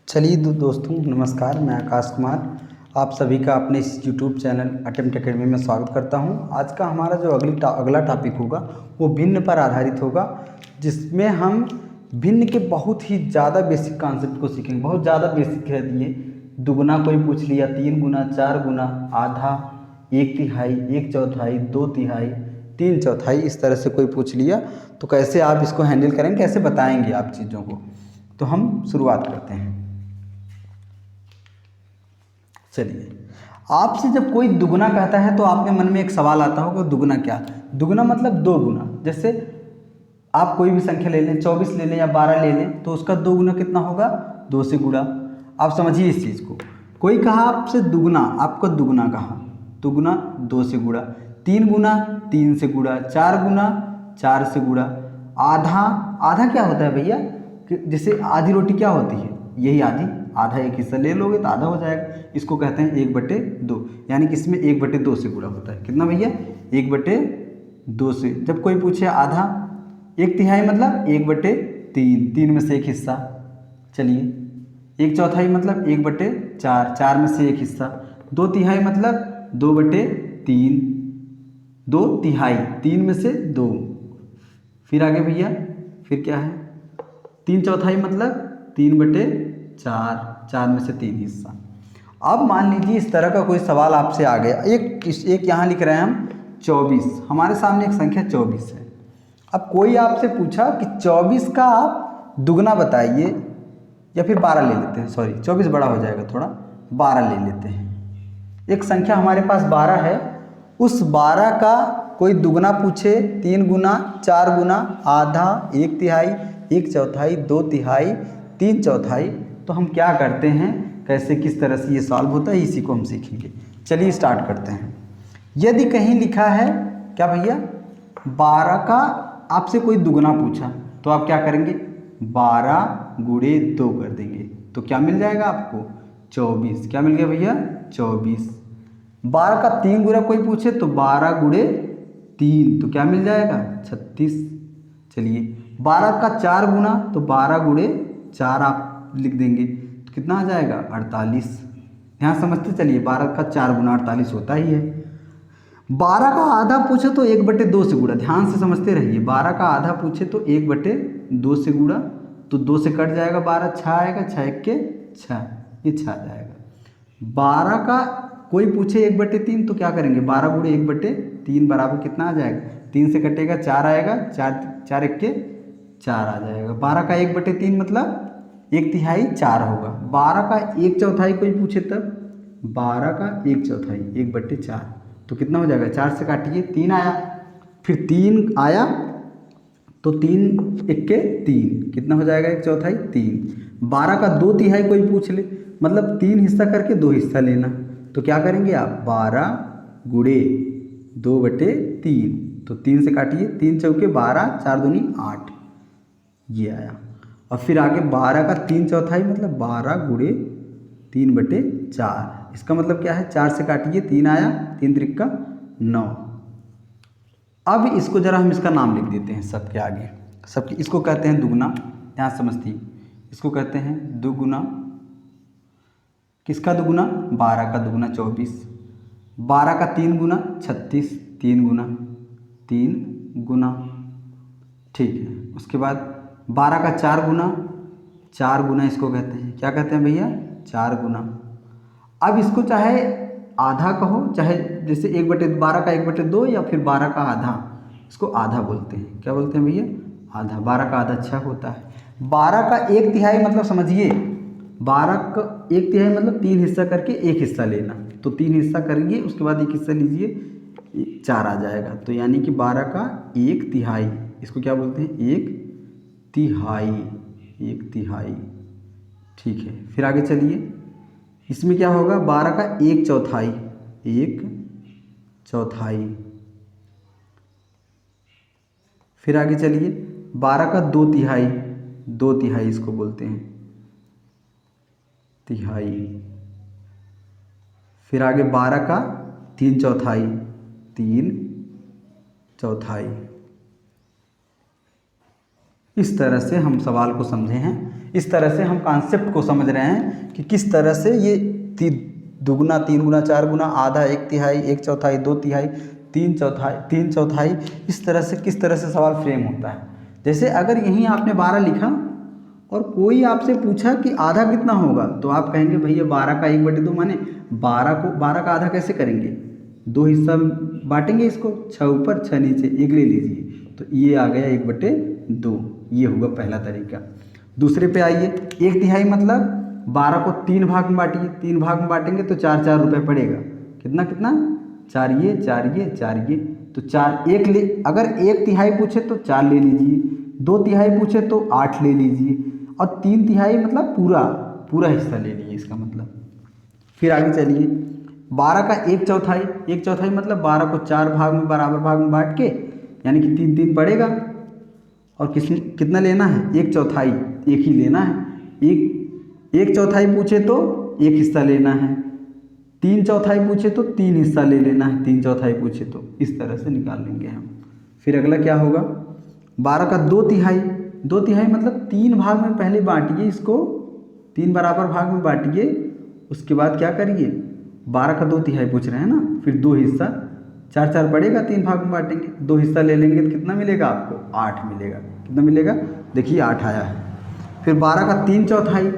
चलिए दोस्तों नमस्कार, मैं आकाश कुमार आप सभी का अपने इस यूट्यूब चैनल अटेम्प्ट एकेडमी में स्वागत करता हूं। आज का हमारा जो अगला टॉपिक होगा वो भिन्न पर आधारित होगा, जिसमें हम भिन्न के बहुत ही ज़्यादा बेसिक कॉन्सेप्ट को सीखेंगे। बहुत ज़्यादा बेसिक है ये। दुगुना कोई पूछ लिया, 3 गुना, 4 गुना, आधा, 1/3, 1/4, 2/3, 3/4, इस तरह से कोई पूछ लिया तो कैसे आप इसको हैंडल करेंगे, कैसे बताएंगे आप चीज़ों को। तो हम शुरुआत करते हैं। चलिए, आपसे जब कोई दुगुना कहता है तो आपके मन में एक सवाल आता होगा, दुगुना क्या? दुगुना मतलब 2 गुना। जैसे आप कोई भी संख्या ले लें, 24 ले लें या 12 ले लें, तो उसका 2 गुना कितना होगा? 2 से गुणा। आप समझिए इस चीज़ को। कोई कहा आपसे दुगुना, आपको दुगुना कहा, दुगुना 2 से गुणा, 3 गुना 3 से गुणा, 4 गुना 4 से गुणा, आधा, आधा क्या होता है भैया? जैसे आधी रोटी क्या होती है? यही आधी, आधा एक हिस्सा ले लोगे तो आधा हो जाएगा। इसको कहते हैं 1/2, यानी कि इसमें 1/2 से गुणा होता है। कितना भैया? 1/2 से। जब कोई पूछे आधा, 1/3 मतलब 1/3, 3 में से एक हिस्सा। चलिए, 1/4 मतलब 1/4, 4 में से एक हिस्सा। 2/3 मतलब 2/3, 2/3, 3 में से 2। फिर आगे भैया, फिर क्या है? 3/4 मतलब 3/4, 4 में से 3 हिस्सा। अब मान लीजिए इस तरह का कोई सवाल आपसे आ गया। एक यहाँ लिख रहे हैं हम 24, हमारे सामने एक संख्या 24 है। अब कोई आपसे पूछा कि 24 का आप दुगना बताइए, या फिर 12 ले लेते हैं, सॉरी 24 बड़ा हो जाएगा थोड़ा, 12 ले लेते हैं। एक संख्या हमारे पास 12 है, उस 12 का कोई दुगना पूछे, 3 गुना, 4 गुना, आधा, 1/3, 1/4, 2/3, 3/4, तो हम क्या करते हैं, कैसे किस तरह से ये सॉल्व होता है, इसी को हम सीखेंगे। चलिए स्टार्ट करते हैं। यदि कहीं लिखा है क्या भैया, 12 का आपसे कोई दुगना पूछा, तो आप क्या करेंगे? 12 गुणे 2 कर देंगे, तो क्या मिल जाएगा आपको? 24। क्या मिल गया भैया? 24। 12 का 3 गुना कोई पूछे तो 12 गुणे 3, तो क्या मिल जाएगा? 36। चलिए, 12 का 4 गुना तो 12 गुणे 4 आप लिख देंगे, तो कितना आ जाएगा? 48। यहाँ समझते चलिए, 12 का 4 गुना 48 होता ही है। 12 का आधा पूछे तो 1/2 से गुणा, ध्यान से समझते रहिए। 12 का आधा पूछे तो 1/2 से गुणा, तो 2 से कट जाएगा 12, 6 आएगा, 6 1 6, ये 6 आ जाएगा। 12 का कोई पूछे 1/3, तो क्या करेंगे? 12 गुणे 1/3 बराबर कितना आ जाएगा? 3 से कटेगा 4 आएगा, 4 1 4 आ जाएगा। 12 का 1/3 मतलब 1/3 4 होगा। 12 का 1/4 कोई पूछे तब, 12 का 1/4 1/4, तो कितना हो जाएगा? 4 से काटिए, 3 आया, फिर 3 आया तो 3 1 3, कितना हो जाएगा? 1/4 3। 12 का 2/3 कोई पूछ ले, मतलब 3 हिस्सा करके 2 हिस्सा लेना, तो क्या करेंगे आप? 12 गुणे 2/3, तो 3 से काटिए, 3 चौके 12, 4 दूनी 8, ये आया। और फिर आगे 12 का 3/4 मतलब 12 गुणे 3/4, इसका मतलब क्या है? 4 से काटिए, 3 आया, 3 त्रिका 9। अब इसको जरा हम इसका नाम लिख देते हैं सबके आगे, सबके। इसको कहते हैं दुगुना, यहाँ समझती, इसको कहते हैं दुगुना। किसका दुगुना? 12 का दुगुना 24। 12 का 3 गुना 36, 3 गुना 3 गुना, ठीक है। उसके बाद 12 का 4 गुना, 4 गुना इसको कहते हैं, क्या कहते हैं भैया? 4 गुना। अब इसको चाहे आधा कहो, चाहे जैसे 1/12 का 1/2, या फिर 12 का आधा, इसको आधा बोलते हैं। क्या बोलते हैं भैया? आधा। 12 का आधा 6 होता है। 12 का 1/3 मतलब समझिए, 12 का 1/3 मतलब 3 हिस्सा करके एक हिस्सा लेना, तो 3 हिस्सा करिए, उसके बाद एक हिस्सा लीजिए, 4 आ जाएगा। तो यानी कि 12 का 1/3, इसको क्या बोलते हैं? 1/3, 1/3, ठीक है। फिर आगे चलिए, इसमें क्या होगा? 12 का 1/4, 1/4। फिर आगे चलिए, 12 का 2/3, 2/3 इसको बोलते हैं, तिहाई। फिर आगे 12 का 3/4, 3/4। इस तरह से हम सवाल को समझे हैं, इस तरह से हम कॉन्सेप्ट को समझ रहे हैं कि किस तरह से ये दुगुना, तीन गुना, चार गुना, आधा, एक तिहाई, एक चौथाई, दो तिहाई, तीन चौथाई, इस तरह से किस तरह से सवाल फ्रेम होता है। जैसे अगर यहीं आपने 12 लिखा और कोई आपसे पूछा कि आधा कितना होगा, तो आप कहेंगे भैया 12 का 1/2 माने 12 का आधा कैसे करेंगे, 2 हिस्सा बांटेंगे इसको, 6 ऊपर 6 नीचे, 1 ले लीजिए, तो ये आ गया 1/2। ये होगा पहला तरीका। दूसरे पे आइए, 1 तिहाई मतलब 12 को 3 भाग में बांटिए, 3 भाग में बांटेंगे तो 4 रुपये पड़ेगा। कितना कितना, 4 ये 4 ये 4 ये, तो 4 1 ले, अगर 1 तिहाई पूछे तो 4 ले लीजिए, 2 तिहाई पूछे तो 8 ले लीजिए, और 3 तिहाई मतलब पूरा हिस्सा ले लीजिए इसका मतलब। फिर आगे चलिए, 12 का 1/4 मतलब 12 को 4 भाग में बराबर भाग में बांट के, यानी कि 3 पड़ेगा, और कितना लेना है, 1/4, एक ही लेना है। 1/4 पूछे तो 1 हिस्सा लेना है, 3/4 पूछे तो 3 हिस्सा ले लेना है, 3/4 पूछे तो, इस तरह से निकाल लेंगे हम। फिर अगला क्या होगा, 12 का 2 तिहाई मतलब 3 भाग में पहले बांटिए इसको, 3 बराबर भाग में बांटिए, उसके बाद क्या करिए, 12 का 2 तिहाई पूछ रहे हैं ना, फिर 2 हिस्सा, 4 पड़ेगा, 3 भाग में बांटेंगे, 2 हिस्सा ले लेंगे तो कितना मिलेगा आपको, 8 मिलेगा। कितना मिलेगा, देखिए 8 आया है। फिर 12 का 3/4,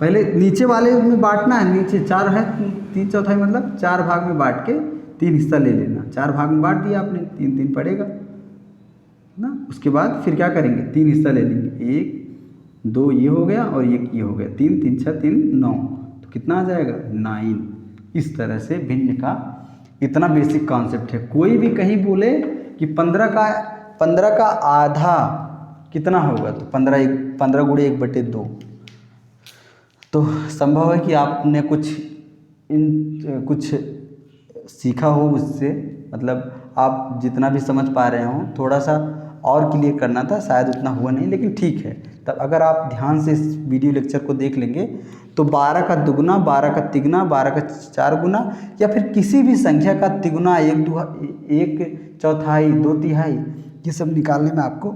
पहले नीचे वाले में बांटना है, नीचे 4 है, 3/4 मतलब 4 भाग में बांट के 3 हिस्सा ले लेना, 4 भाग में बांट दिया आपने, 3 पड़ेगा ना। उसके बाद फिर क्या करेंगे, 3 हिस्सा ले लेंगे, 1 2 ये हो गया और 1 ये हो गया, 3 3 6 3 9, तो कितना आ जाएगा, 9। इस तरह से भिन्न का इतना बेसिक कॉन्सेप्ट है। कोई भी कहीं बोले कि 15 का आधा कितना होगा, तो 15 गुणे 1/2, तो संभव है कि आपने कुछ सीखा हो उससे, मतलब आप जितना भी समझ पा रहे हों, थोड़ा सा और क्लियर करना था, शायद उतना हुआ नहीं, लेकिन ठीक है। तब अगर आप ध्यान से इस वीडियो लेक्चर को देख लेंगे तो 12 का दुगुना, 12 का तिगुना, 12 का 4 गुना, या फिर किसी भी संख्या का तिगुना, 1/4, 2 तिहाई, ये सब निकालने में आपको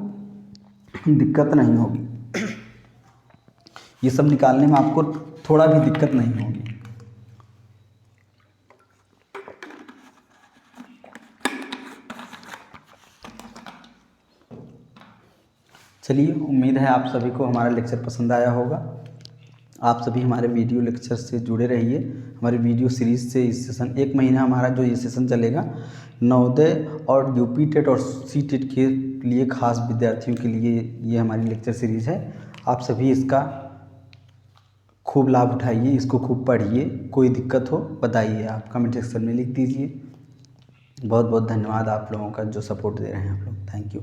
दिक्कत नहीं होगी। ये सब निकालने में आपको थोड़ा भी दिक्कत नहीं होगी। चलिए, उम्मीद है आप सभी को हमारा लेक्चर पसंद आया होगा। आप सभी हमारे वीडियो लेक्चर से जुड़े रहिए, हमारी वीडियो सीरीज़ से इस सेशन, 1 महीना हमारा जो ये सेशन चलेगा, नवोदय और यूपी टेट और सी टेट के लिए खास विद्यार्थियों के लिए ये हमारी लेक्चर सीरीज़ है। आप सभी इसका खूब लाभ उठाइए, इसको खूब पढ़िए। कोई दिक्कत हो बताइए, आप कमेंट सेक्शन में लिख दीजिए। बहुत बहुत धन्यवाद आप लोगों का जो सपोर्ट दे रहे हैं आप लोग। Thank you.